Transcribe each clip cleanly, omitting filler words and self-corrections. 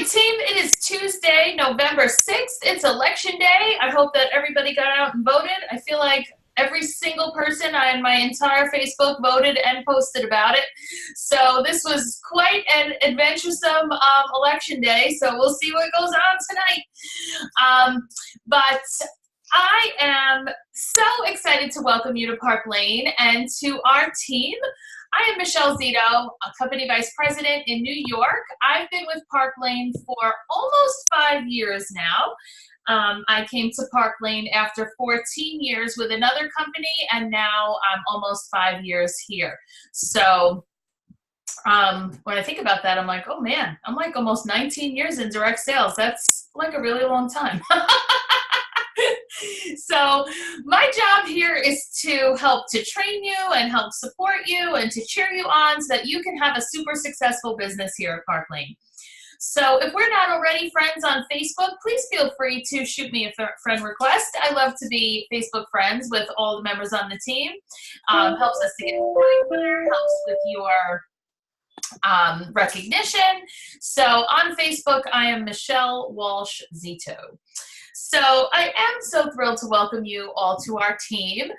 team. It is Tuesday, November 6th. It's election day. I hope that everybody got out and voted. I feel like every single person on my entire Facebook voted and posted about it. So this was quite an adventuresome election day. So we'll see what goes on tonight. But I am so excited to welcome you to Park Lane and to our team. I am Michelle Zito, a company vice president in New York. I've been with Park Lane for almost 5 years now. I came to Park Lane after 14 years with another company, and now I'm almost 5 years here. So when I think about that, I'm like, oh man, I'm like almost 19 years in direct sales. That's like a really long time. So my job here is to help to train you and help support you and to cheer you on so that you can have a super successful business here at Park Lane. So if we're not already friends on Facebook, please feel free to shoot me a friend request. I love to be Facebook friends with all the members on the team. Helps us to get popular, helps with your recognition. So on Facebook, I am Michelle Walsh Zito. So I am so thrilled to welcome you all to our team.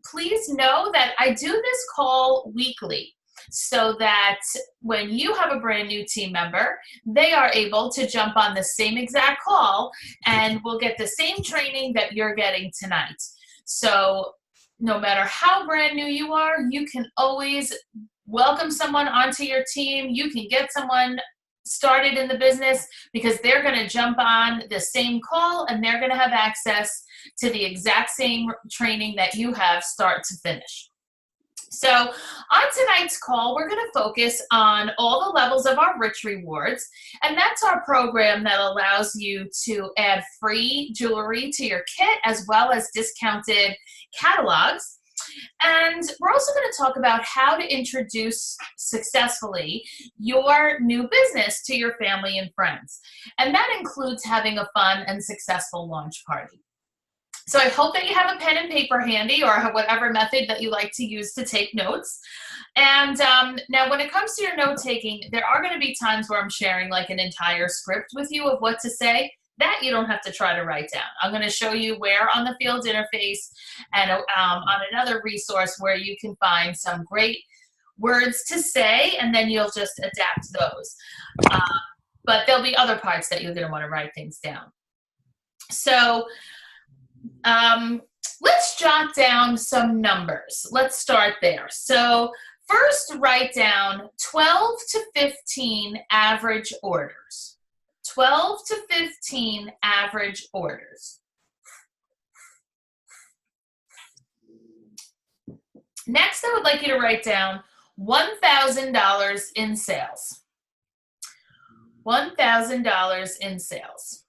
Please know that I do this call weekly so that when you have a brand new team member, they are able to jump on the same exact call and will get the same training that you're getting tonight. So no matter how brand new you are, you can always welcome someone onto your team. You can get someone started in the business because they're going to jump on the same call and they're going to have access to the exact same training that you have start to finish. So on tonight's call, we're going to focus on all the levels of our Rich Rewards, and that's our program that allows you to add free jewelry to your kit as well as discounted catalogs. And we're also going to talk about how to introduce successfully your new business to your family and friends. And that includes having a fun and successful launch party. So I hope that you have a pen and paper handy or whatever method that you like to use to take notes. And now when it comes to your note taking, there are going to be times where I'm sharing like an entire script with you of what to say. That you don't have to try to write down. I'm going to show you where on the field interface and on another resource where you can find some great words to say, and then you'll just adapt those. But there'll be other parts that you're going to want to write things down. So let's jot down some numbers. Let's start there. So first, write down 12 to 15 average orders. 12 to 15 average orders. Next, I would like you to write down $1,000 in sales. $1,000 in sales.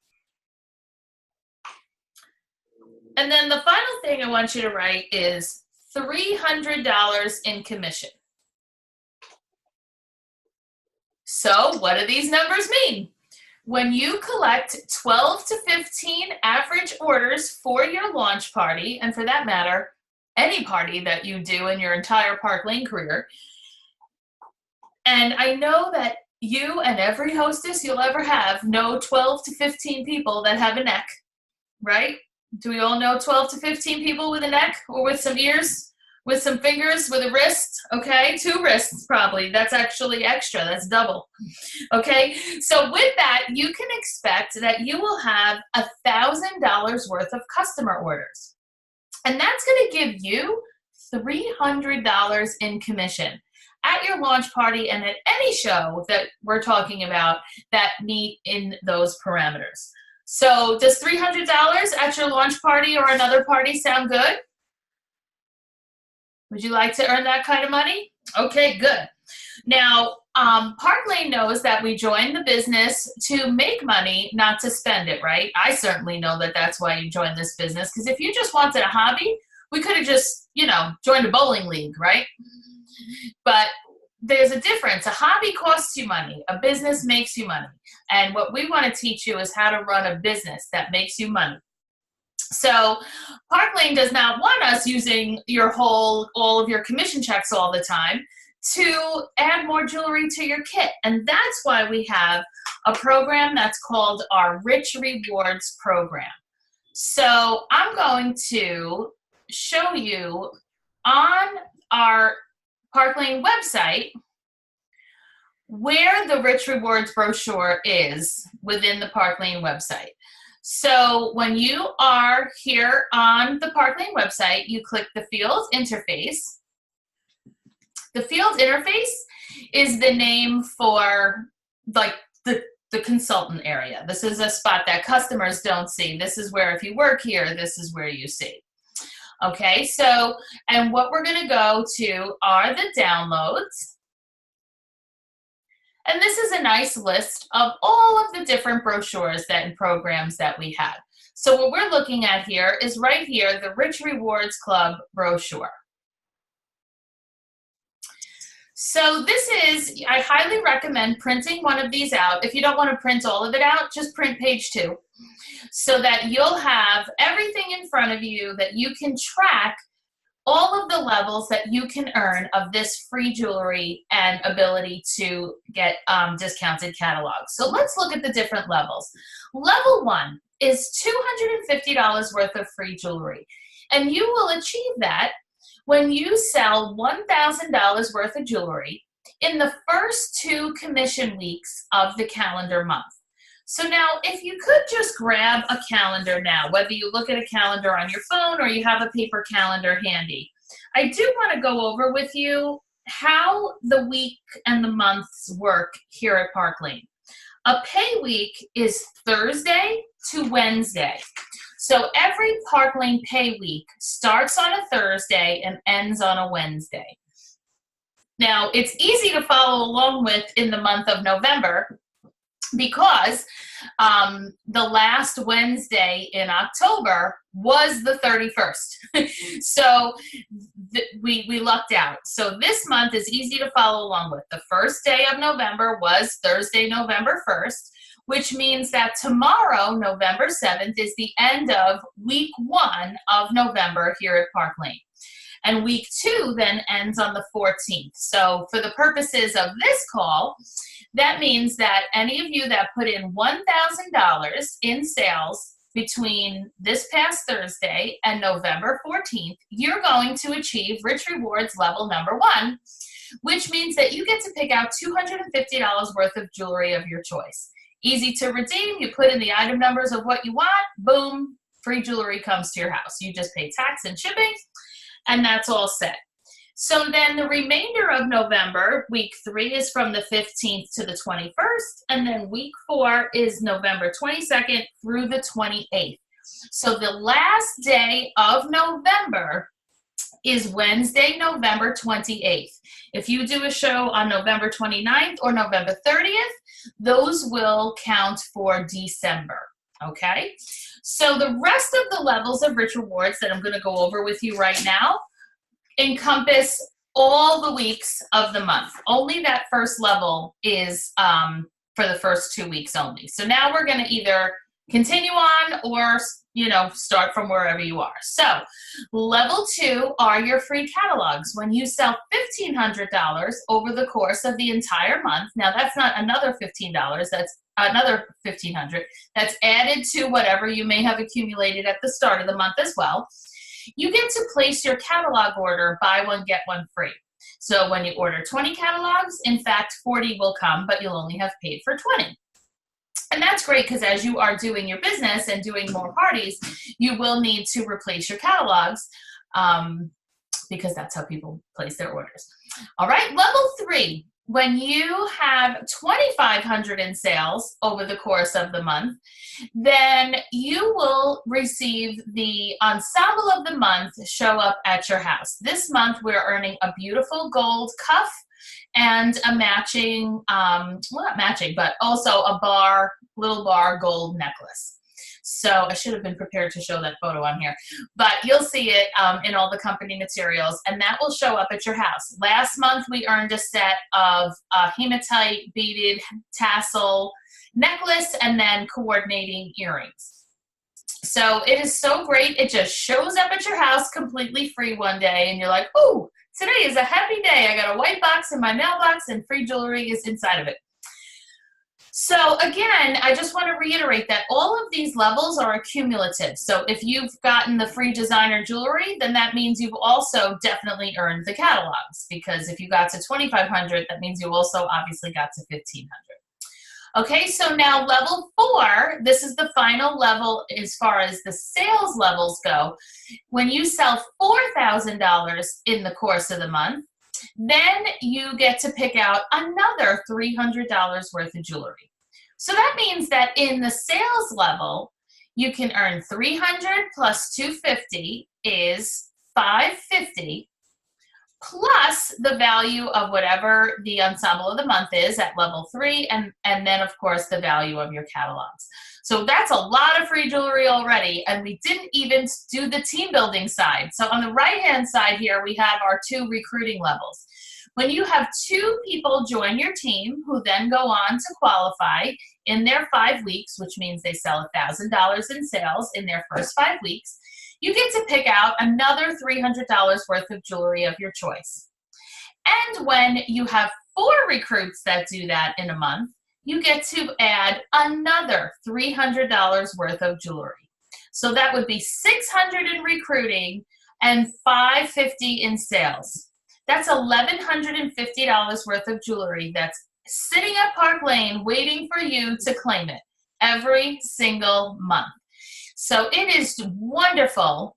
And then the final thing I want you to write is $300 in commission. So what do these numbers mean? When you collect 12 to 15 average orders for your launch party, and for that matter, any party that you do in your entire Park Lane career, and I know that you and every hostess you'll ever have know 12 to 15 people that have a neck, right? Do we all know 12 to 15 people with a neck or with some ears? With some fingers, with a wrist, okay? 2 wrists probably. That's actually extra. That's double, okay? So with that, you can expect that you will have $1,000 worth of customer orders. And that's going to give you $300 in commission at your launch party and at any show that we're talking about that meet in those parameters. So does $300 at your launch party or another party sound good? Would you like to earn that kind of money? Okay, good. Now, Park Lane knows that we join the business to make money, not to spend it, right? I certainly know that that's why you joined this business, because if you just wanted a hobby, we could have just, joined a bowling league, right? But there's a difference. A hobby costs you money. A business makes you money. And what we want to teach you is how to run a business that makes you money. So Park Lane does not want us using all of your commission checks all the time to add more jewelry to your kit. And that's why we have a program that's called our Rich Rewards program. So I'm going to show you on our Park Lane website where the Rich Rewards brochure is within the Park Lane website. So when you are here on the Park Lane website, you click the Field Interface. The Field Interface is the name for like the consultant area. This is a spot that customers don't see. This is where if you work here, this is where you see. Okay, so, and what we're gonna go to are the downloads. And this is a nice list of all of the different brochures and programs that we have. So what we're looking at here is right here, the Rich Rewards Club brochure. So this is, I highly recommend printing one of these out. If you don't want to print all of it out, just print page 2 so that you'll have everything in front of you that you can track all of the levels that you can earn of this free jewelry and ability to get discounted catalogs. So let's look at the different levels. Level 1 is $250 worth of free jewelry. And you will achieve that when you sell $1,000 worth of jewelry in the first 2 commission weeks of the calendar month. So now, if you could just grab a calendar now, whether you look at a calendar on your phone or you have a paper calendar handy, I do want to go over with you how the week and the months work here at Park Lane. A pay week is Thursday to Wednesday. So every Park Lane pay week starts on a Thursday and ends on a Wednesday. Now, it's easy to follow along with in the month of November because the last Wednesday in October was the 31st. So we lucked out. So this month is easy to follow along with. The first day of November was Thursday, November 1st, which means that tomorrow, November 7th, is the end of week 1 of November here at Park Lane. And week 2 then ends on the 14th. So for the purposes of this call, that means that any of you that put in $1,000 in sales between this past Thursday and November 14th, you're going to achieve Rich Rewards level number 1, which means that you get to pick out $250 worth of jewelry of your choice. Easy to redeem. You put in the item numbers of what you want, boom, free jewelry comes to your house. You just pay tax and shipping, and that's all set. So then the remainder of November, week 3 is from the 15th to the 21st, and then week 4 is November 22nd through the 28th. So the last day of November is Wednesday, November 28th. If you do a show on November 29th or November 30th, those will count for December, okay? So the rest of the levels of Rich Rewards that I'm gonna go over with you right now encompass all the weeks of the month. Only that first level is for the first 2 weeks only. So now we're gonna either continue on or start from wherever you are. So level 2 are your free catalogs. When you sell $1,500 over the course of the entire month, now that's not another $15, that's another $1,500. That's added to whatever you may have accumulated at the start of the month as well. You get to place your catalog order, buy one, get one free. So when you order 20 catalogs, in fact, 40 will come, but you'll only have paid for 20. And that's great because as you are doing your business and doing more parties, you will need to replace your catalogs because that's how people place their orders. All right, level 3. When you have $2,500 in sales over the course of the month, then you will receive the ensemble of the month show up at your house. This month, we're earning a beautiful gold cuff and a matching, well, not matching, but also a little bar gold necklace. So I should have been prepared to show that photo on here, but you'll see it in all the company materials, and that will show up at your house. Last month, we earned a set of hematite beaded tassel necklace and then coordinating earrings. So it is so great. It just shows up at your house completely free one day, and you're like, ooh, Today is a happy day. I got a white box in my mailbox and free jewelry is inside of it. So again, I just want to reiterate that all of these levels are accumulative. So if you've gotten the free designer jewelry, then that means you've also definitely earned the catalogs, because if you got to 2,500, that means you also obviously got to 1,500. Okay, so now level 4, this is the final level as far as the sales levels go. When you sell $4,000 in the course of the month, then you get to pick out another $300 worth of jewelry. So that means that in the sales level, you can earn 300 plus 250 is 550, plus the value of whatever the ensemble of the month is at level 3, and then of course the value of your catalogs. So that's a lot of free jewelry already, and we didn't even do the team building side. So on the right hand side here, we have our 2 recruiting levels. When you have 2 people join your team who then go on to qualify in their 5 weeks, which means they sell $1,000 in sales in their first 5 weeks, you get to pick out another $300 worth of jewelry of your choice. And when you have 4 recruits that do that in a month, you get to add another $300 worth of jewelry. So that would be $600 in recruiting and $550 in sales. That's $1,150 worth of jewelry that's sitting at Park Lane waiting for you to claim it every single month. So it is wonderful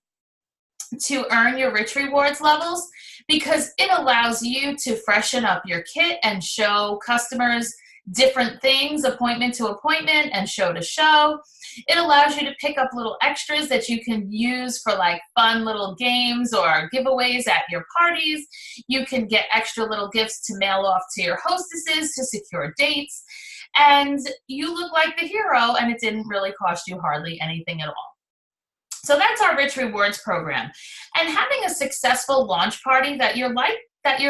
to earn your Rich Rewards levels, because it allows you to freshen up your kit and show customers different things, appointment to appointment and show to show. It allows you to pick up little extras that you can use for like fun little games or giveaways at your parties. You can get extra little gifts to mail off to your hostesses to secure dates. And you look like the hero, and it didn't really cost you hardly anything at all. So that's our Rich Rewards program. And having a successful launch party that your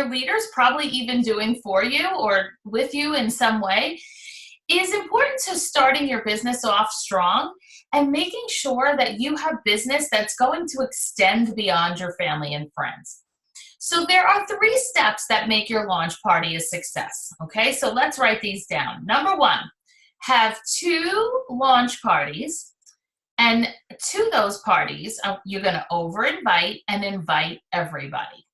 leader's probably even doing for you or with you in some way is important to starting your business off strong and making sure that you have business that's going to extend beyond your family and friends. So there are 3 steps that make your launch party a success. Okay, so let's write these down. Number 1, have 2 launch parties, and to those parties, you're going to over-invite and invite everybody.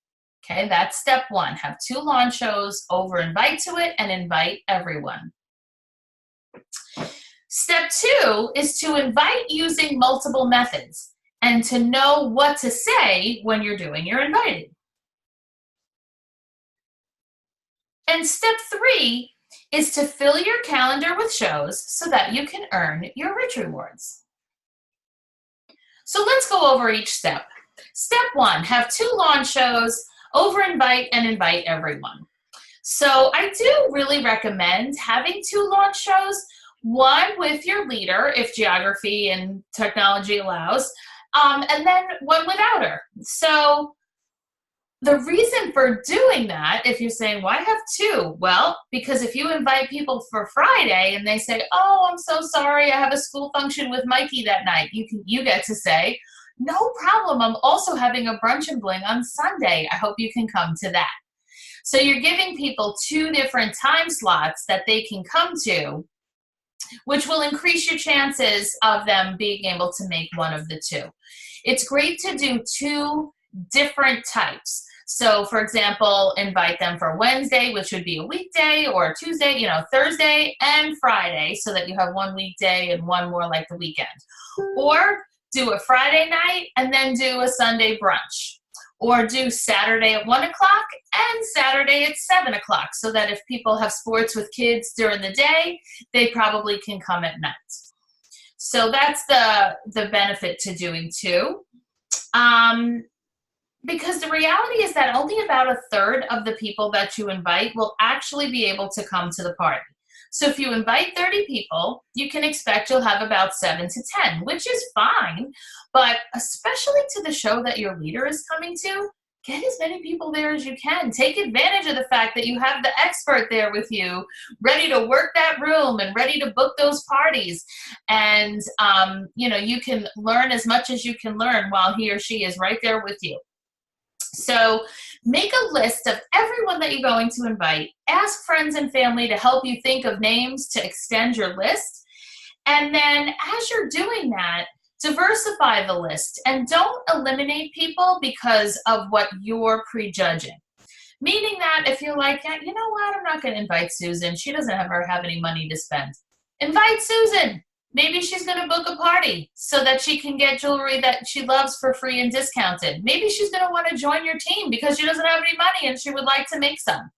Okay, that's step 1. Have 2 launch shows, over-invite to it, and invite everyone. Step 2 is to invite using multiple methods and to know what to say when you're doing your inviting. And step 3 is to fill your calendar with shows so that you can earn your Rich Rewards. So let's go over each step. Step 1, have 2 launch shows, over-invite and invite everyone. So I do really recommend having 2 launch shows, one with your leader, if geography and technology allows, and then one without her. So the reason for doing that, if you're saying, why have 2? Well, because if you invite people for Friday and they say, oh, I'm so sorry, I have a school function with Mikey that night, you get to say, no problem, I'm also having a brunch and bling on Sunday. I hope you can come to that. So you're giving people 2 different time slots that they can come to, which will increase your chances of them being able to make one of the 2. It's great to do 2 different types. So for example, invite them for Wednesday, which would be a weekday, or Tuesday, Thursday and Friday, so that you have one weekday and one more like the weekend. Or do a Friday night and then do a Sunday brunch. Or do Saturday at 1 o'clock and Saturday at 7 o'clock, so that if people have sports with kids during the day, they probably can come at night. So that's the benefit to doing 2. Because the reality is that only about 1/3 of the people that you invite will actually be able to come to the party. So if you invite 30 people, you can expect you'll have about 7 to 10, which is fine. But especially to the show that your leader is coming to, get as many people there as you can. Take advantage of the fact that you have the expert there with you, ready to work that room and ready to book those parties. And, you can learn as much as you can learn while he or she is right there with you. So make a list of everyone that you're going to invite. Ask friends and family to help you think of names to extend your list. And then as you're doing that, diversify the list and don't eliminate people because of what you're prejudging. Meaning that if you're like, yeah, you know what, I'm not going to invite Susan. She doesn't ever have any money to spend. Invite Susan. Maybe she's going to book a party so that she can get jewelry that she loves for free and discounted. Maybe she's going to want to join your team because she doesn't have any money and she would like to make some,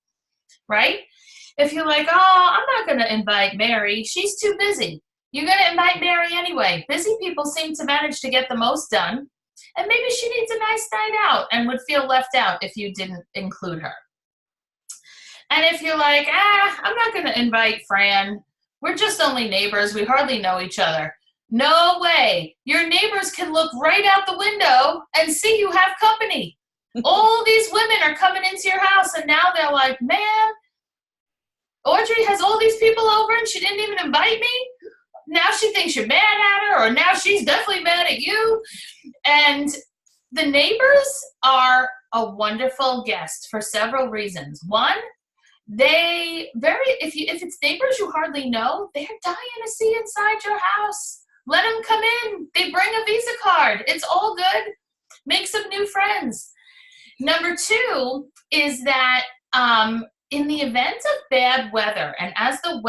right? If you're like, oh, I'm not going to invite Mary. She's too busy. You're going to invite Mary anyway. Busy people seem to manage to get the most done. And maybe she needs a nice night out and would feel left out if you didn't include her. And if you're like, I'm not going to invite Fran. We're just only neighbors. We hardly know each other. No way. Your neighbors can look right out the window and see you have company. All these women are coming into your house and now they're like, man, Audrey has all these people over and she didn't even invite me. Now she thinks you're mad at her, or now she's definitely mad at you. And the neighbors are a wonderful guest for several reasons. One, if it's neighbors you hardly know, they're dying to see inside your house. Let them come in. They bring a Visa card. It's all good. Make some new friends. Number two is that in the event of bad weather, and as the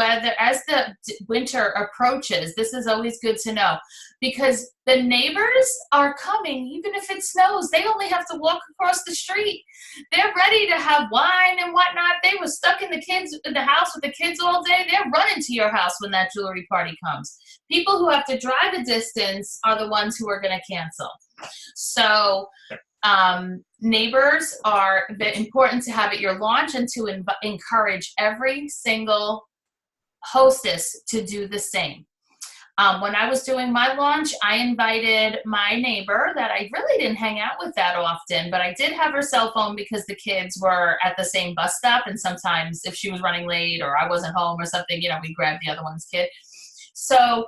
winter approaches, this is always good to know, because the neighbors are coming, even if it snows. They only have to walk across the street. They're ready to have wine and whatnot. They were stuck in the house with the kids all day. They're running to your house when that jewelry party comes. People who have to drive a distance are the ones who are going to cancel. So neighbors are important to have at your launch, and to encourage every single hostess to do the same. When I was doing my launch, I invited my neighbor that I really didn't hang out with that often, but I did have her cell phone because the kids were at the same bus stop, and sometimes if she was running late or I wasn't home or something, we grabbed the other one's kid. So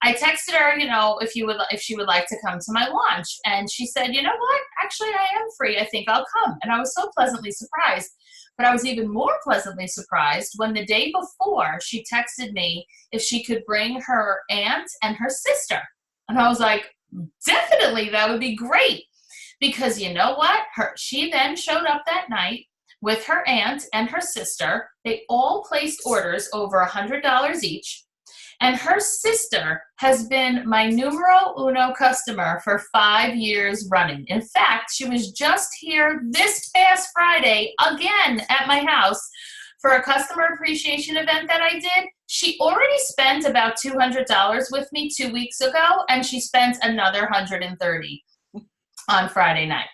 I texted her, if she would like to come to my launch. And she said, you know what? Actually, I am free. I think I'll come. And I was so pleasantly surprised. But I was even more pleasantly surprised when the day before she texted me if she could bring her aunt and her sister. And I was like, definitely, that would be great. Because you know what? She then showed up that night with her aunt and her sister. They all placed orders over $100 each. And her sister has been my numero uno customer for 5 years running. In fact, she was just here this past Friday again at my house for a customer appreciation event that I did. She already spent about $200 with me 2 weeks ago, and she spent another $130 on Friday night.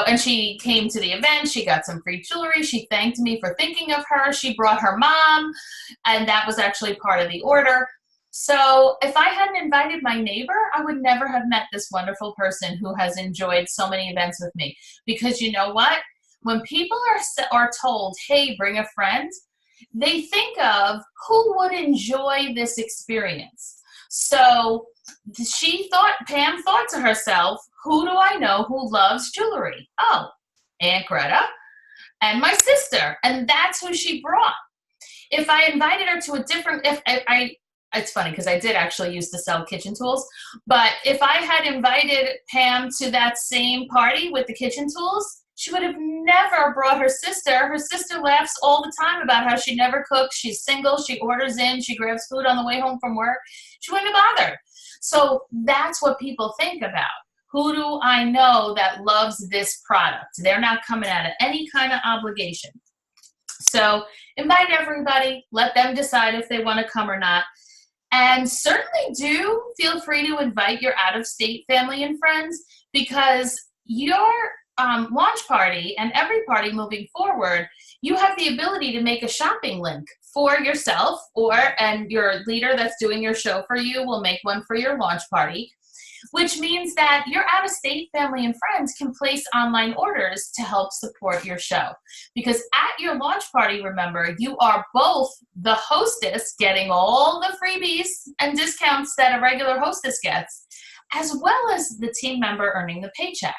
And she came to the event, she got some free jewelry, she thanked me for thinking of her, she brought her mom, and that was actually part of the order. So if I hadn't invited my neighbor, I would never have met this wonderful person who has enjoyed so many events with me. Because you know what? When people are told, hey, bring a friend, they think of who would enjoy this experience. So Pam thought to herself, who do I know who loves jewelry? Oh, Aunt Greta and my sister. And that's who she brought. If I invited her to it's funny because I did actually used to sell kitchen tools, but if I had invited Pam to that same party with the kitchen tools, she would have never brought her sister. Her sister laughs all the time about how she never cooks. She's single. She orders in. She grabs food on the way home from work. She wouldn't have bothered. So that's what people think about. Who do I know that loves this product? They're not coming out of any kind of obligation. So invite everybody. Let them decide if they want to come or not. And certainly do feel free to invite your out-of-state family and friends, because your launch party and every party moving forward, you have the ability to make a shopping link for yourself, and your leader that's doing your show for you will make one for your launch party, which means that your out-of-state family and friends can place online orders to help support your show. Because at your launch party, remember, you are both the hostess getting all the freebies and discounts that a regular hostess gets, as well as the team member earning the paycheck.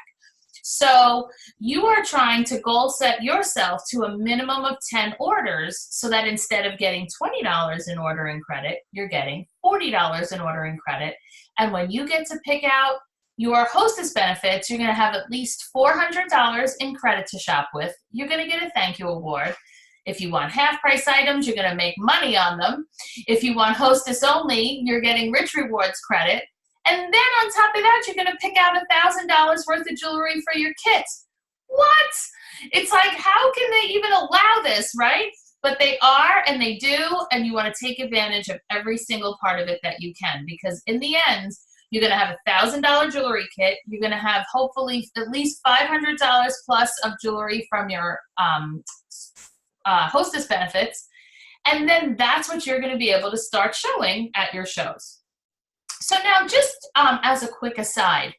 So you are trying to goal set yourself to a minimum of 10 orders so that instead of getting $20 in ordering credit, you're getting $40 in ordering credit. And when you get to pick out your hostess benefits, you're going to have at least $400 in credit to shop with. You're going to get a thank you award. If you want half price items, you're going to make money on them. If you want hostess only, you're getting rich rewards credit. And then on top of that, you're going to pick out $1,000 worth of jewelry for your kit. What? It's like, how can they even allow this, right? But they are, and they do, and you want to take advantage of every single part of it that you can, because in the end, you're going to have $1,000 jewelry kit. You're going to have hopefully at least $500 plus of jewelry from your hostess benefits. And then that's what you're going to be able to start showing at your shows. So now just as a quick aside,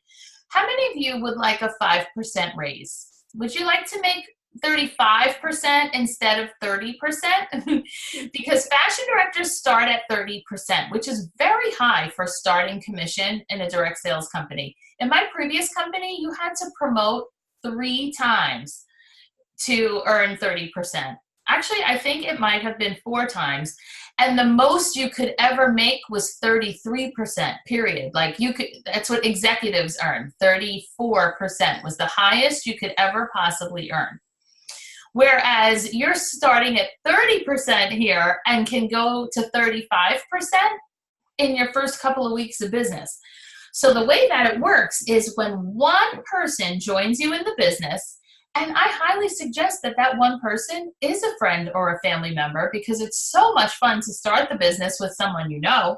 how many of you would like a 5% raise? Would you like to make 35% instead of 30%? Because fashion directors start at 30%, which is very high for starting commission in a direct sales company. In my previous company, you had to promote 3 times to earn 30%. Actually, I think it might have been 4 times. And the most you could ever make was 33%, period. Like you could, that's what executives earn. 34% was the highest you could ever possibly earn. Whereas you're starting at 30% here and can go to 35% in your first couple of weeks of business. So the way that it works is when one person joins you in the business, and I highly suggest that that one person is a friend or a family member because it's so much fun to start the business with someone you know,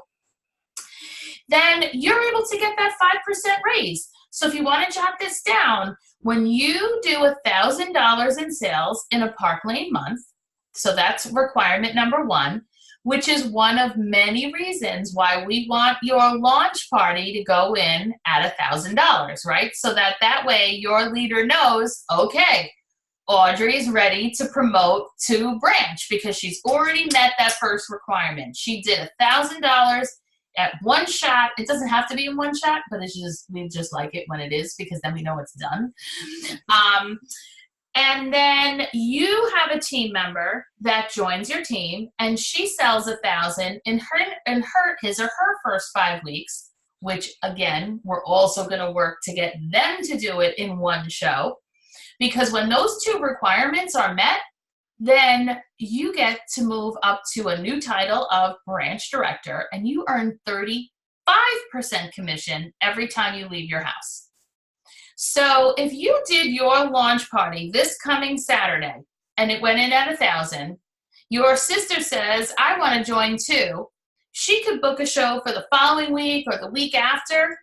then you're able to get that 5% raise. So if you want to jot this down, when you do $1,000 in sales in a Park Lane month, so that's requirement number 1, which is one of many reasons why we want your launch party to go in at $1,000, right? So that way your leader knows, okay, Audrey's ready to promote to branch because she's already met that first requirement. She did $1,000 at one shot. It doesn't have to be in one shot, but we just like it when it is because then we know it's done. And then you have a team member that joins your team and she sells 1,000 in his or her first 5 weeks, which again, we're also going to work to get them to do it in one show. Because when those 2 requirements are met, then you get to move up to a new title of branch director and you earn 35% commission every time you leave your house. So if you did your launch party this coming Saturday and it went in at 1,000, your sister says, I want to join too. She could book a show for the following week or the week after.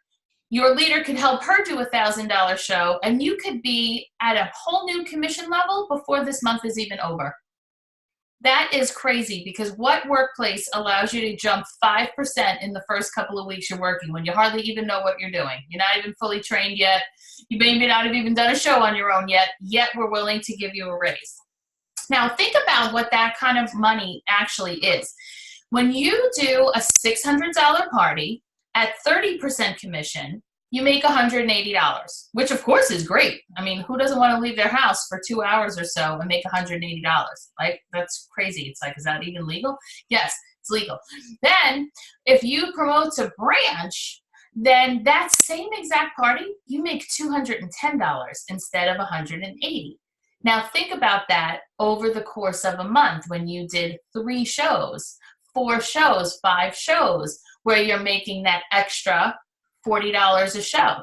Your leader could help her do $1,000 show and you could be at a whole new commission level before this month is even over. That is crazy because what workplace allows you to jump 5% in the first couple of weeks you're working when you hardly even know what you're doing? You're not even fully trained yet. You may not have even done a show on your own yet we're willing to give you a raise. Now think about what that kind of money actually is. When you do a $600 party at 30% commission, you make $180, which of course is great. I mean, who doesn't want to leave their house for 2 hours or so and make $180? Like, that's crazy. It's like, is that even legal? Yes, it's legal. Then if you promote to branch, then that same exact party, you make $210 instead of $180. Now think about that over the course of a month when you did 3 shows, 4 shows, 5 shows, where you're making that extra $40 a show.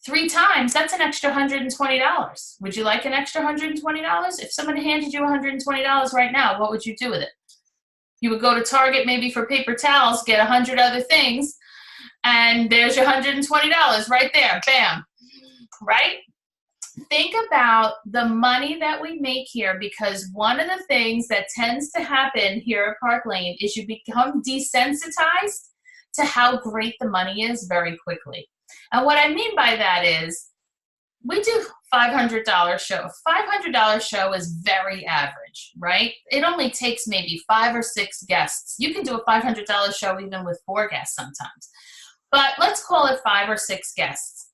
3 times, that's an extra $120. Would you like an extra $120? If somebody handed you $120 right now, what would you do with it? You would go to Target maybe for paper towels, get 100 other things, and there's your $120 right there. Bam. Right? Think about the money that we make here because one of the things that tends to happen here at Park Lane is you become desensitized to how great the money is very quickly. And what I mean by that is we do $500 show. $500 show is very average, right? It only takes maybe 5 or 6 guests. You can do a $500 show even with 4 guests sometimes. But let's call it 5 or 6 guests.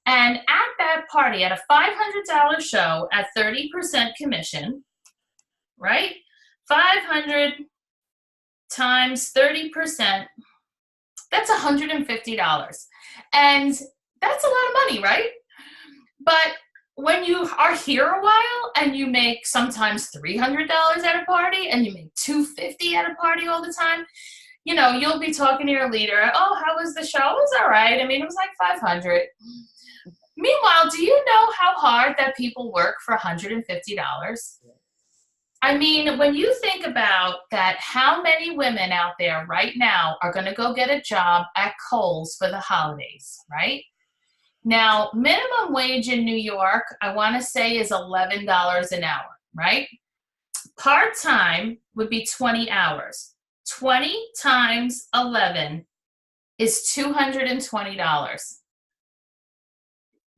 And at that party, at a $500 show at 30% commission, right? 500 times 30%, that's $150. And that's a lot of money, right? But when you are here a while and you make sometimes $300 at a party and you make $250 at a party all the time, you know, you'll be talking to your leader. Oh, how was the show? It was all right. I mean, it was like 500. Meanwhile, do you know how hard that people work for $150? I mean, when you think about that, how many women out there right now are going to go get a job at Kohl's for the holidays, right? Now, minimum wage in New York, I want to say is $11 an hour, right? Part-time would be 20 hours. 20 times 11 is $220.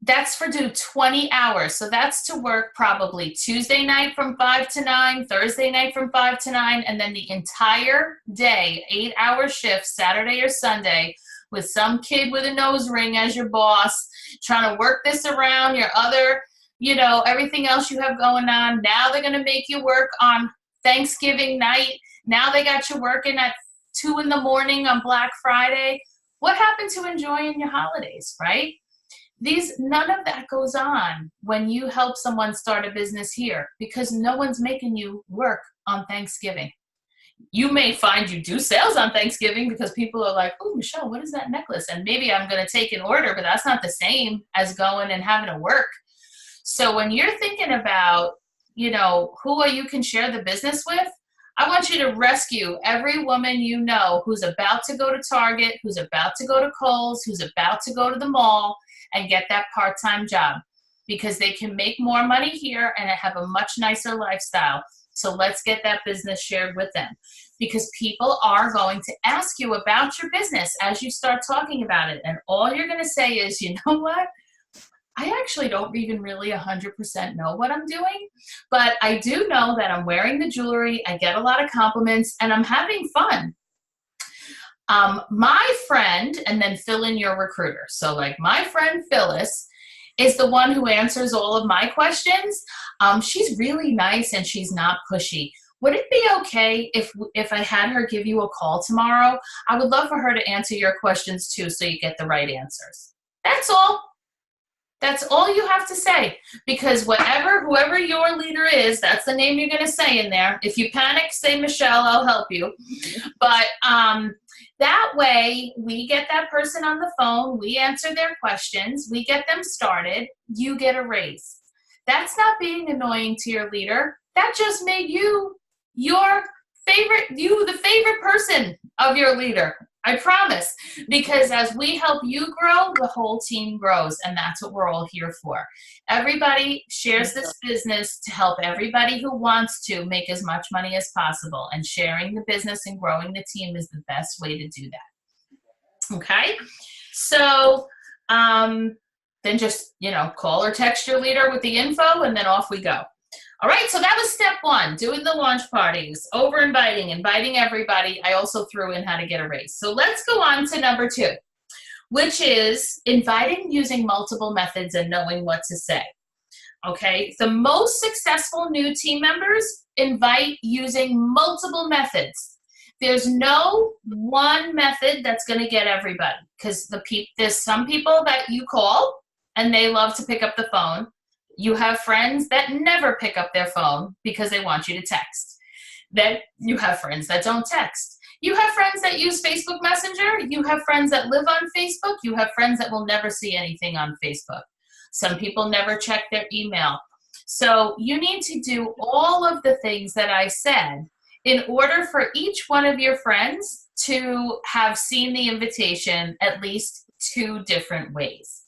That's for do 20 hours. So that's to work probably Tuesday night from 5 to 9, Thursday night from 5 to 9, and then the entire day, 8-hour shift, Saturday or Sunday, with some kid with a nose ring as your boss, trying to work this around your other, you know, everything else you have going on. Now they're going to make you work on Thanksgiving night. Now they got you working at 2 in the morning on Black Friday. What happened to enjoying your holidays, right? None of that goes on when you help someone start a business here, because no one's making you work on Thanksgiving. You may find you do sales on Thanksgiving because people are like, oh, Michelle, what is that necklace? And maybe I'm going to take an order, but that's not the same as going and having to work. So when you're thinking about, you know, who you can share the business with, I want you to rescue every woman you know who's about to go to Target, who's about to go to Kohl's, who's about to go to the mall and get that part-time job, because they can make more money here and have a much nicer lifestyle. So let's get that business shared with them, because people are going to ask you about your business as you start talking about it. And all you're going to say is, you know what? I actually don't even really 100% know what I'm doing, but I do know that I'm wearing the jewelry, I get a lot of compliments, and I'm having fun. My friend, and then fill in your recruiter. So like my friend Phyllis is the one who answers all of my questions. She's really nice and she's not pushy. Would it be okay if I had her give you a call tomorrow? I would love for her to answer your questions too, so you get the right answers. That's all. That's all you have to say, because whoever your leader is, that's the name you're going to say in there. If you panic, say Michelle, I'll help you. But that way we get that person on the phone, we answer their questions, we get them started, you get a raise. That's not being annoying to your leader. That just made you the favorite person of your leader. I promise, because as we help you grow, the whole team grows, and that's what we're all here for. Everybody shares this business to help everybody who wants to make as much money as possible, and sharing the business and growing the team is the best way to do that. Okay? So then just, call or text your leader with the info, and then off we go. All right, so that was step one, doing the launch parties, inviting everybody. I also threw in how to get a raise. So let's go on to number 2, which is inviting using multiple methods and knowing what to say. Okay, the most successful new team members invite using multiple methods. There's no one method that's going to get everybody, because there's some people that you call and they love to pick up the phone. You have friends that never pick up their phone because they want you to text. Then you have friends that don't text. You have friends that use Facebook Messenger. You have friends that live on Facebook. You have friends that will never see anything on Facebook. Some people never check their email. So you need to do all of the things that I said in order for each one of your friends to have seen the invitation at least 2 different ways.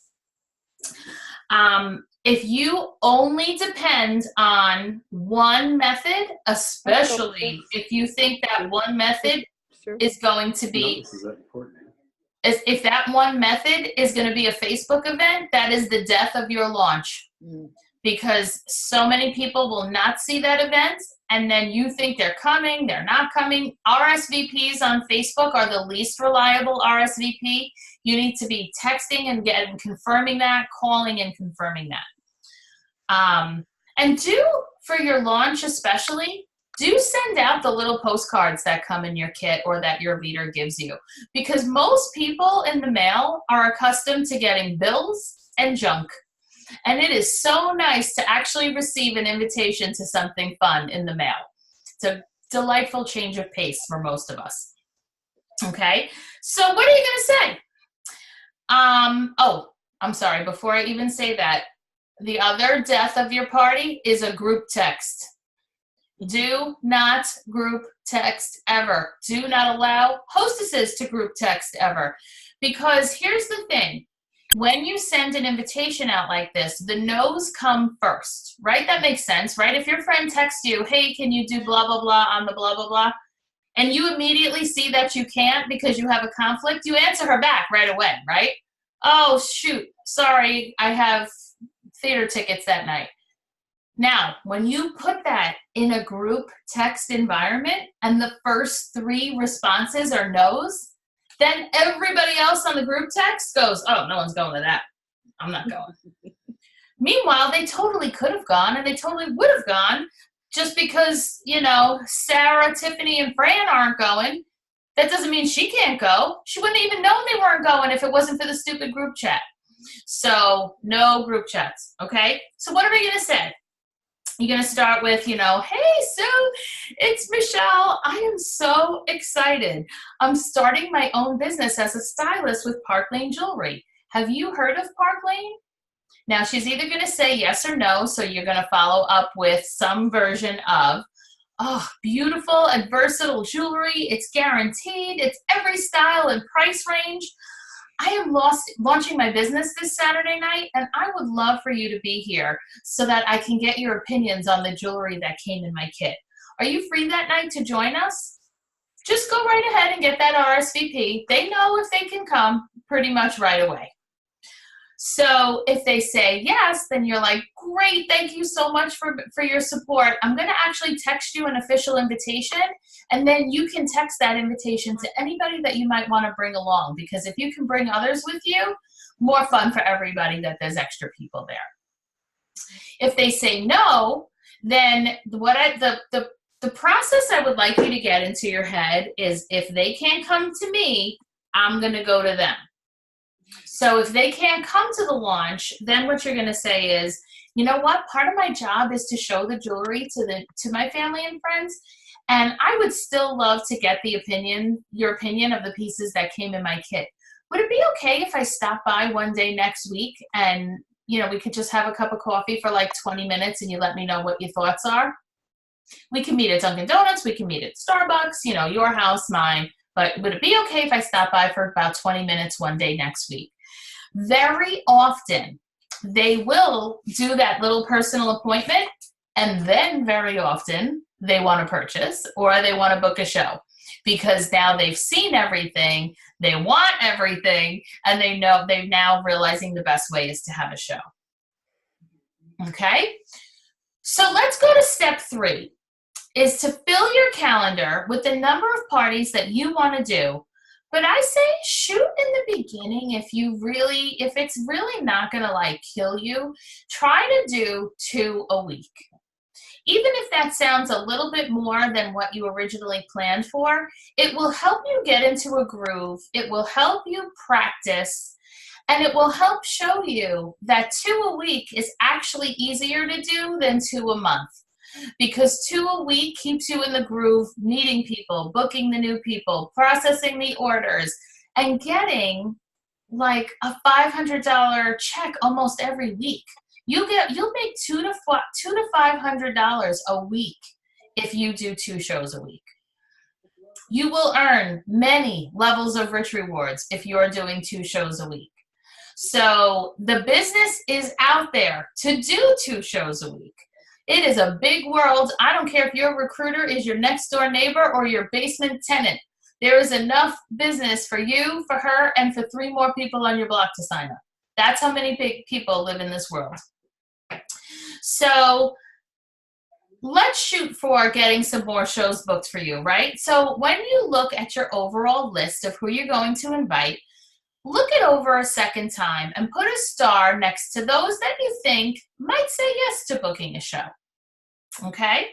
If you only depend on one method, especially if you think that one method is going to be, if that one method is going to be a Facebook event, that is the death of your launch. because so many people will not see that event, and then you think they're coming, they're not coming. RSVPs on Facebook are the least reliable RSVP. You need to be texting and confirming that, calling and confirming that. And for your launch especially, do send out the little postcards that come in your kit or that your leader gives you, because most people in the mail are accustomed to getting bills and junk. And it is so nice to actually receive an invitation to something fun in the mail. It's a delightful change of pace for most of us. Okay, so what are you going to say? Oh, I'm sorry. Before I even say that, the other death of your party is a group text. Do not group text ever. Do not allow hostesses to group text ever. Because here's the thing. When you send an invitation out like this, the no's come first, right? That makes sense, right? If your friend texts you, hey, can you do blah, blah, blah on the blah, blah, blah, and you immediately see that you can't because you have a conflict, you answer her back right away, right? Oh, shoot, sorry, I have theater tickets that night. Now, when you put that in a group text environment and the first 3 responses are no's, then everybody else on the group text goes, oh, no one's going to that. I'm not going. Meanwhile, they totally could have gone, and they totally would have gone, just because, Sarah, Tiffany, and Fran aren't going. That doesn't mean she can't go. She wouldn't even know they weren't going if it wasn't for the stupid group chat. So no group chats, okay? So what are we going to say? You're going to start with, hey, Sue, it's Michelle. I am so excited. I'm starting my own business as a stylist with Park Lane Jewelry. Have you heard of Park Lane? Now, she's either going to say yes or no, so you're going to follow up with some version of, oh, beautiful and versatile jewelry. It's guaranteed. It's every style and price range. I am launching my business this Saturday night, and I would love for you to be here so that I can get your opinions on the jewelry that came in my kit. Are you free that night to join us? Just go right ahead and get that RSVP. They know if they can come pretty much right away. So if they say yes, then you're like, great, thank you so much for your support. I'm going to actually text you an official invitation, and then you can text that invitation to anybody that you might want to bring along, because if you can bring others with you, more fun for everybody that there's extra people there. If they say no, then the process I would like you to get into your head is, if they can't come to me, I'm going to go to them. So if they can't come to the launch, then what you're going to say is, you know what? Part of my job is to show the jewelry to my family and friends, and I would still love to get your opinion of the pieces that came in my kit. Would it be okay if I stop by one day next week and, we could just have a cup of coffee for like 20 minutes and you let me know what your thoughts are? We can meet at Dunkin' Donuts. We can meet at Starbucks, your house, mine. But would it be okay if I stop by for about 20 minutes one day next week? Very often, they will do that little personal appointment, and then very often they want to purchase or they want to book a show, because now they've seen everything, they want everything, and they know they're now realizing the best way is to have a show. Okay? So let's go to step 3, is to fill your calendar with the number of parties that you want to do. But I say shoot in the beginning if it's really not going to kill you. Try to do 2 a week. Even if that sounds a little bit more than what you originally planned for, it will help you get into a groove. It will help you practice, and it will help show you that 2 a week is actually easier to do than 2 a month. Because 2 a week keeps you in the groove, meeting people, booking the new people, processing the orders, and getting like a $500 check almost every week. You'll make $200 to $500 a week if you do 2 shows a week. You will earn many levels of rich rewards if you're doing 2 shows a week. So the business is out there to do 2 shows a week. It is a big world. I don't care if your recruiter is your next door neighbor or your basement tenant. There is enough business for you, for her, and for 3 more people on your block to sign up. That's how many big people live in this world. So let's shoot for getting some more shows booked for you, right? So when you look at your overall list of who you're going to invite, look it over a second time and put a star next to those that you think might say yes to booking a show. Okay?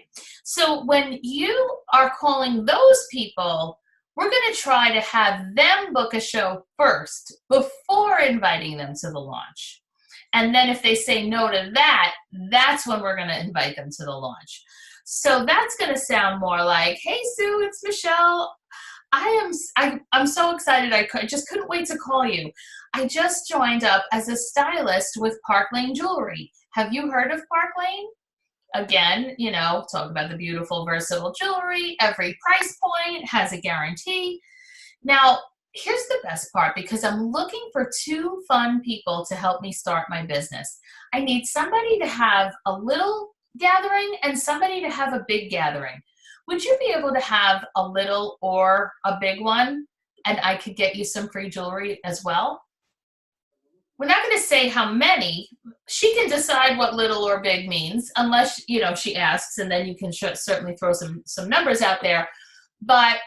So when you are calling those people, we're going to try to have them book a show first before inviting them to the launch. And then if they say no to that, that's when we're going to invite them to the launch. So that's going to sound more like, hey, Sue, it's Michelle. I'm so excited. I just couldn't wait to call you. I just joined up as a stylist with Park Lane Jewelry. Have you heard of Park Lane? Again, you know, talk about the beautiful, versatile jewelry. Every price point has a guarantee. Now, here's the best part, because I'm looking for two fun people to help me start my business. I need somebody to have a little gathering and somebody to have a big gathering. Would you be able to have a little or a big one, and I could get you some free jewelry as well? We're not going to say how many. She can decide what little or big means, unless, you know, she asks, and then you can certainly throw some numbers out there. But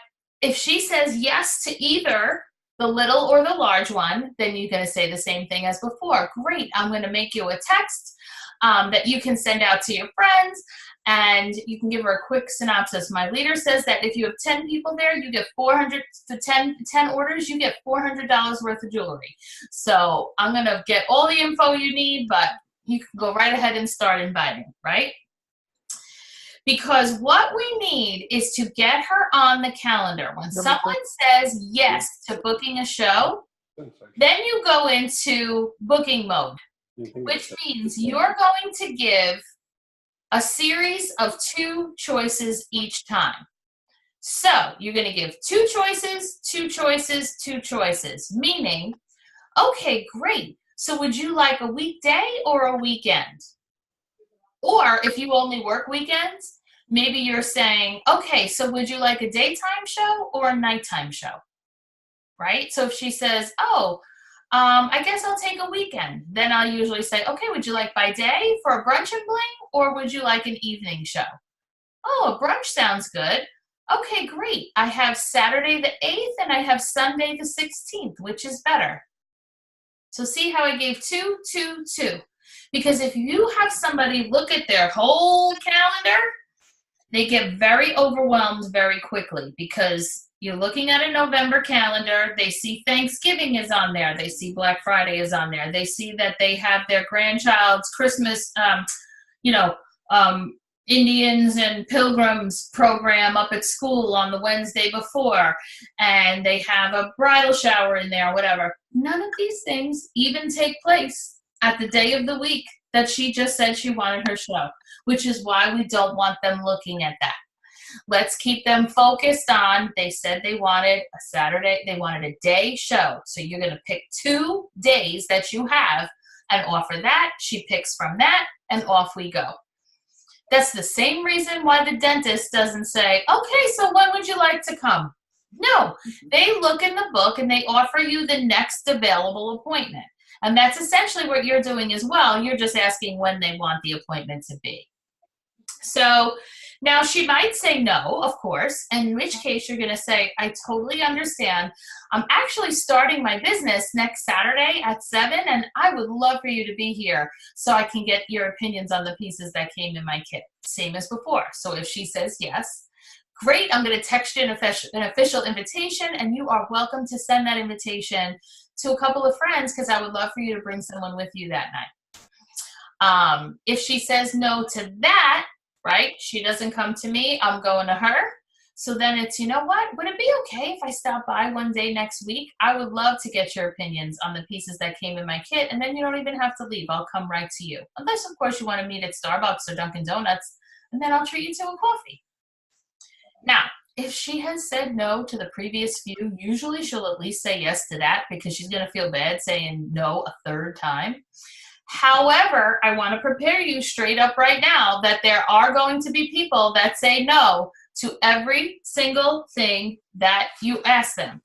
if she says yes to either the little or the large one, then you're going to say the same thing as before. Great, I'm going to make you a text that you can send out to your friends, and you can give her a quick synopsis. My leader says that if you have 10 people there, you get 400 to 10 orders, you get $400 worth of jewelry. So I'm going to get all the info you need, but you can go right ahead and start inviting, right? Because what we need is to get her on the calendar. When someone says yes to booking a show, then you go into booking mode, which means you're going to give a series of 2 choices each time. So you're going to give 2 choices, 2 choices, 2 choices, meaning, okay, great. So would you like a weekday or a weekend? Or if you only work weekends, maybe you're saying, okay, so would you like a daytime show or a nighttime show? Right? So if she says, oh, I guess I'll take a weekend. Then I'll usually say, okay, would you like by day for a brunch and bling, or would you like an evening show? Oh, a brunch sounds good. Okay, great. I have Saturday the 8th and I have Sunday the 16th, which is better. So see how I gave 2, 2, 2. Because if you have somebody look at their whole calendar, they get very overwhelmed very quickly, because you're looking at a November calendar. They see Thanksgiving is on there. They see Black Friday is on there. They see that they have their grandchild's Christmas, Indians and Pilgrims program up at school on the Wednesday before, and they have a bridal shower in there, whatever. None of these things even take place at the day of the week that she just said she wanted her show, which is why we don't want them looking at that. Let's keep them focused on, they said they wanted a Saturday, they wanted a day show. So you're going to pick 2 days that you have and offer that. She picks from that, and off we go. That's the same reason why the dentist doesn't say, okay, so when would you like to come? No, they look in the book and they offer you the next available appointment. And that's essentially what you're doing as well. You're just asking when they want the appointment to be. So now she might say no, of course, in which case you're going to say, I totally understand. I'm actually starting my business next Saturday at 7, and I would love for you to be here so I can get your opinions on the pieces that came in my kit. Same as before. So if she says yes, great, I'm going to text you an official invitation, and you are welcome to send that invitation to a couple of friends, because I would love for you to bring someone with you that night. If she says no to that, right, she doesn't come to me, I'm going to her. So then it's, you know what, would it be okay if I stop by one day next week? I would love to get your opinions on the pieces that came in my kit, and then you don't even have to leave. I'll come right to you. Unless, of course, you want to meet at Starbucks or Dunkin' Donuts, and then I'll treat you to a coffee. Now, if she has said no to the previous few, usually she'll at least say yes to that, because she's going to feel bad saying no a third time. However, I want to prepare you straight up right now that there are going to be people that say no to every single thing that you ask them.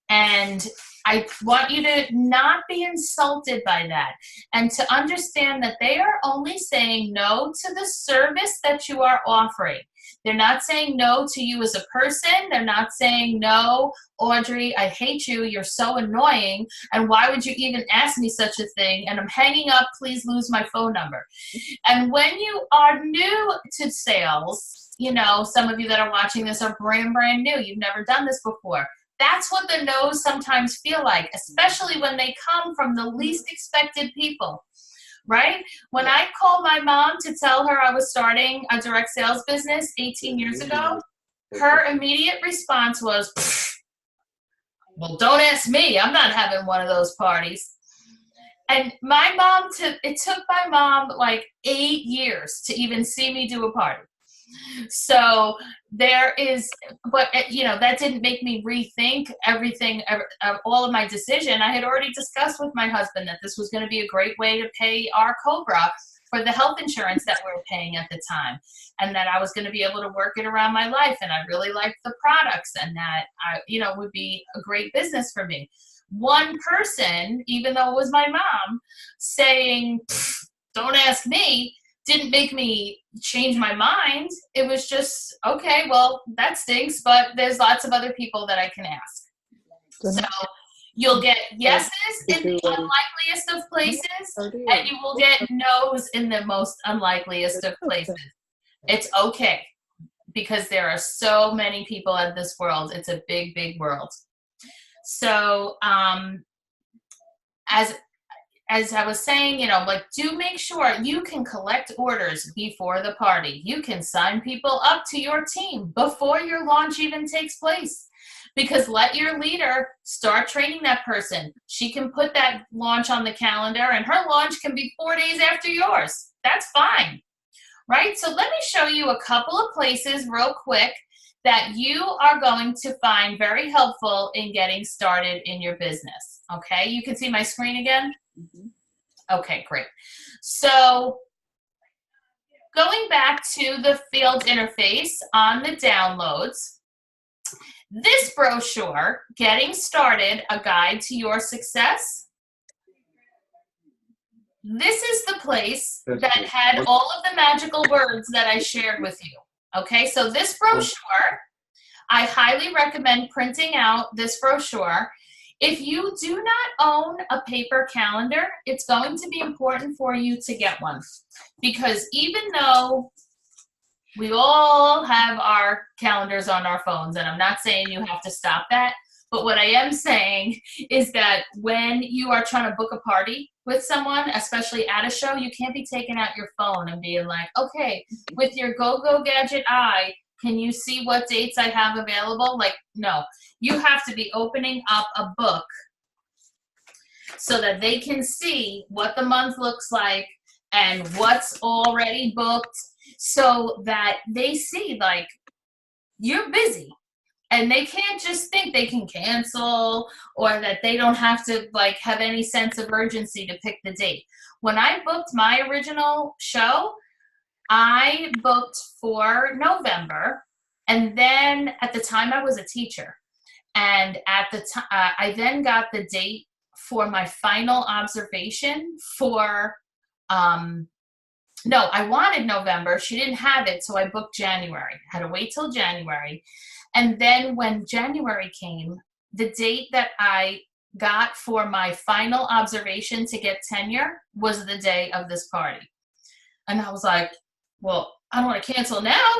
And I want you to not be insulted by that, and to understand that they are only saying no to the service that you are offering. They're not saying no to you as a person. They're not saying, no, Audrey, I hate you. You're so annoying. And why would you even ask me such a thing? And I'm hanging up. Please lose my phone number. And when you are new to sales, you know, some of you that are watching this are brand new. You've never done this before. That's what the no's sometimes feel like, especially when they come from the least expected people, right? When I called my mom to tell her I was starting a direct sales business 18 years ago, her immediate response was, well, don't ask me. I'm not having one of those parties. And my mom, it took my mom like 8 years to even see me do a party. So there is, but you know, that didn't make me rethink everything, all of my decision. I had already discussed with my husband that this was going to be a great way to pay our COBRA for the health insurance that we were paying at the time, and that I was going to be able to work it around my life. And I really liked the products, and that you know, would be a great business for me. One person, even though it was my mom, saying, don't ask me, didn't make me change my mind. It was just, okay, well, that stinks, but there's lots of other people that I can ask. So you'll get yeses in the unlikeliest of places, and you will get no's in the most unlikeliest of places. It's okay, because there are so many people in this world. It's a big, big world. So as I was saying, you know, like, do make sure you can collect orders before the party. You can sign people up to your team before your launch even takes place, because let your leader start training that person. She can put that launch on the calendar, and her launch can be 4 days after yours. That's fine, right? So let me show you a couple of places real quick that you are going to find very helpful in getting started in your business. Okay, you can see my screen again? Okay, great. So going back to the field interface on the downloads, this brochure, Getting Started, A Guide to Your Success, this is the place that had all of the magical words that I shared with you. Okay, so this brochure, I highly recommend printing out this brochure. If you do not own a paper calendar, it's going to be important for you to get one, because even though we all have our calendars on our phones, and I'm not saying you have to stop that, but what I am saying is that when you are trying to book a party with someone, especially at a show, you can't be taking out your phone and being like, okay, with your go-go gadget eye, can you see what dates I have available? Like, no. You have to be opening up a book so that they can see what the month looks like and what's already booked, so that they see, like, you're busy. And they can't just think they can cancel, or that they don't have to, like, have any sense of urgency to pick the date. When I booked my original show, I booked for November, and then at the time I was a teacher. And at the time, I then got the date for my final observation for, no, I wanted November. She didn't have it, so I booked January. I had to wait till January. And then when January came, the date that I got for my final observation to get tenure was the day of this party. And I was like, well, I don't want to cancel now,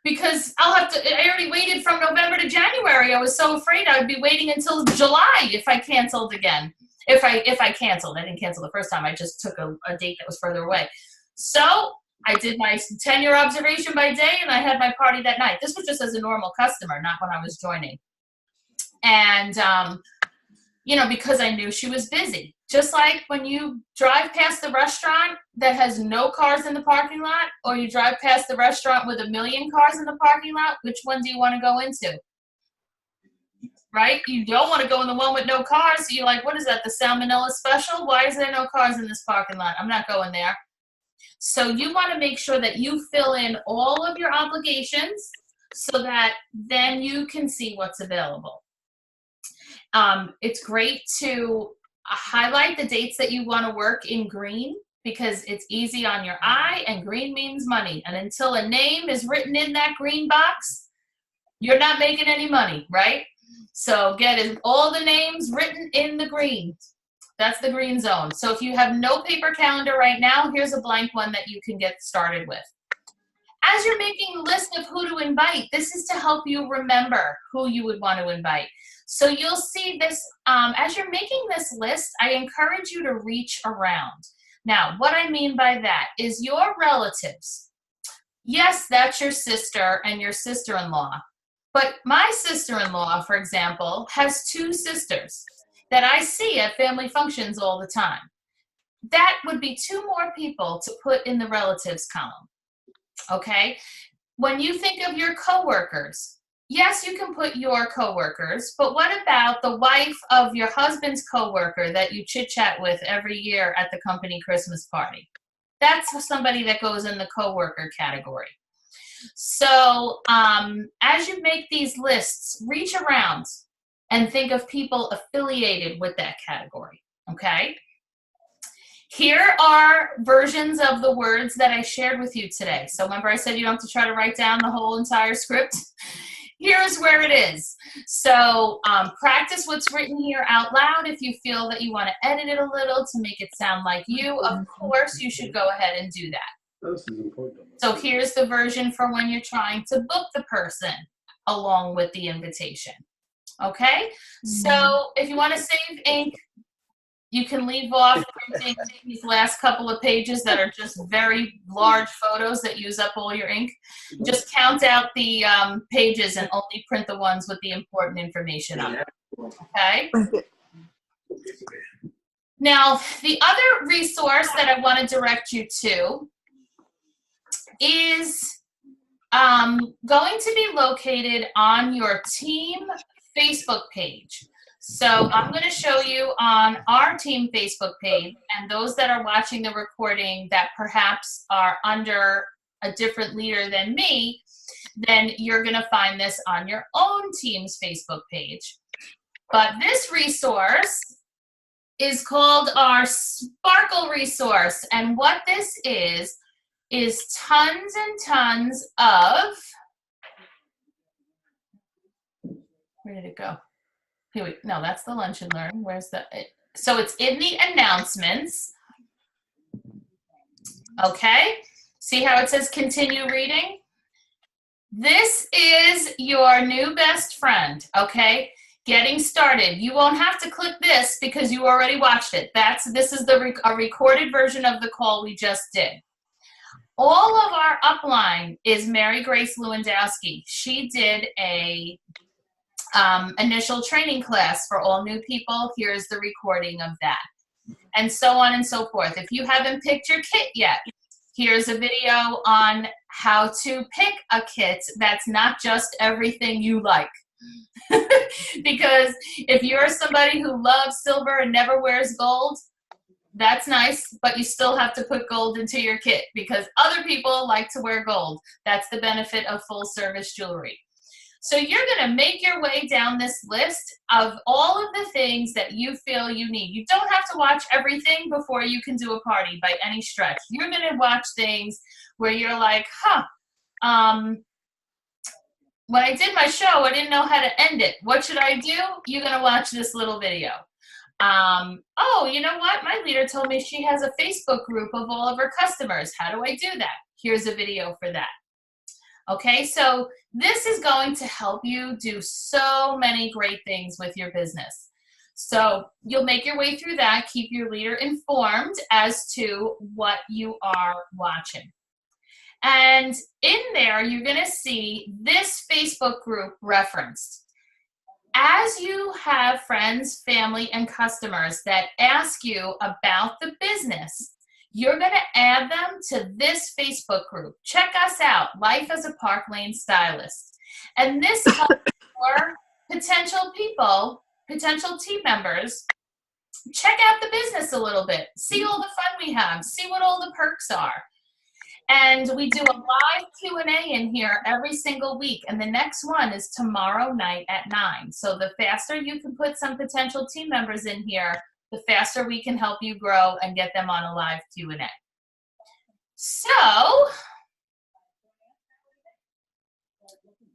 because I'll have to, I already waited from November to January. I was so afraid I would be waiting until July if I canceled again. If I canceled, I didn't cancel the first time. I just took a date that was further away. So I did my tenure observation by day, and I had my party that night. This was just as a normal customer, not when I was joining. And, you know, because I knew she was busy. Just like when you drive past the restaurant that has no cars in the parking lot, or you drive past the restaurant with 1 million cars in the parking lot, which one do you want to go into? Right? You don't want to go in the one with no cars. So you're like, what is that, the Salmonella special? Why is there no cars in this parking lot? I'm not going there. So you want to make sure that you fill in all of your obligations so that then you can see what's available. It's great to highlight the dates that you want to work in green because it's easy on your eye, and green means money. And until a name is written in that green box, you're not making any money, right? So get all the names written in the green. That's the green zone. So if you have no paper calendar right now, here's a blank one that you can get started with. As you're making a list of who to invite, this is to help you remember who you would want to invite. So you'll see this, as you're making this list, I encourage you to reach around. Now, what I mean by that is your relatives. Yes, that's your sister and your sister-in-law. But my sister-in-law, for example, has 2 sisters that I see at family functions all the time. That would be 2 more people to put in the relatives column, okay? When you think of your coworkers, yes, you can put your coworkers, but what about the wife of your husband's coworker that you chit-chat with every year at the company Christmas party? That's somebody that goes in the coworker category. So as you make these lists, reach around and think of people affiliated with that category, okay? Here are versions of the words that I shared with you today. So remember I said you don't have to try to write down the whole entire script? Here's where it is. So practice what's written here out loud. If you feel that you want to edit it a little to make it sound like you, of course, you should go ahead and do that. This is important. So here's the version for when you're trying to book the person along with the invitation. Okay? So if you want to save ink, you can leave off printing these last couple of pages that are just very large photos that use up all your ink. Just count out the pages and only print the ones with the important information on it. Okay? Now, the other resource that I want to direct you to is going to be located on your team Facebook page. So I'm going to show you on our team Facebook page, and those that are watching the recording that perhaps are under a different leader than me, then you're going to find this on your own team's Facebook page. But this resource is called our Sparkle resource, and what this is tons and tons of, where did it go? Here we, no, that's the lunch and learn. Where's the, so it's in the announcements. Okay, see how it says continue reading? This is your new best friend, okay? Getting started. You won't have to click this because you already watched it. This is a recorded version of the call we just did. All of our upline is Mary Grace Lewandowski. She did a initial training class for all new people. Here's the recording of that. And so on and so forth. If you haven't picked your kit yet, here's a video on how to pick a kit that's not just everything you like. Because if you're somebody who loves silver and never wears gold, that's nice, but you still have to put gold into your kit because other people like to wear gold. That's the benefit of full service jewelry. So you're going to make your way down this list of all of the things that you feel you need. You don't have to watch everything before you can do a party by any stretch. You're going to watch things where you're like, when I did my show, I didn't know how to end it. What should I do? You're going to watch this little video. Oh, you know what? My leader told me she has a Facebook group of all of her customers. How do I do that? Here's a video for that. Okay, so this is going to help you do so many great things with your business. So you'll make your way through that, keep your leader informed as to what you are watching. And in there, you're going to see this Facebook group referenced. As you have friends, family, and customers that ask you about the business, you're going to add them to this Facebook group. Check us out, Life as a Park Lane Stylist. And this helps for potential people, potential team members, check out the business a little bit, see all the fun we have, see what all the perks are. And we do a live Q&A in here every single week. And the next one is tomorrow night at 9. So the faster you can put some potential team members in here, the faster we can help you grow and get them on a live Q&A. So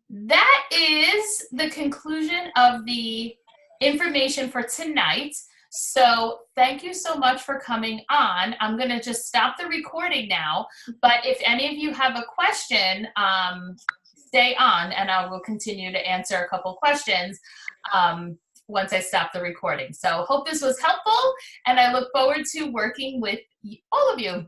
that is the conclusion of the information for tonight. So thank you so much for coming on. I'm going to just stop the recording now, but if any of you have a question, stay on and I will continue to answer a couple questions once I stop the recording. So hope this was helpful, and I look forward to working with all of you.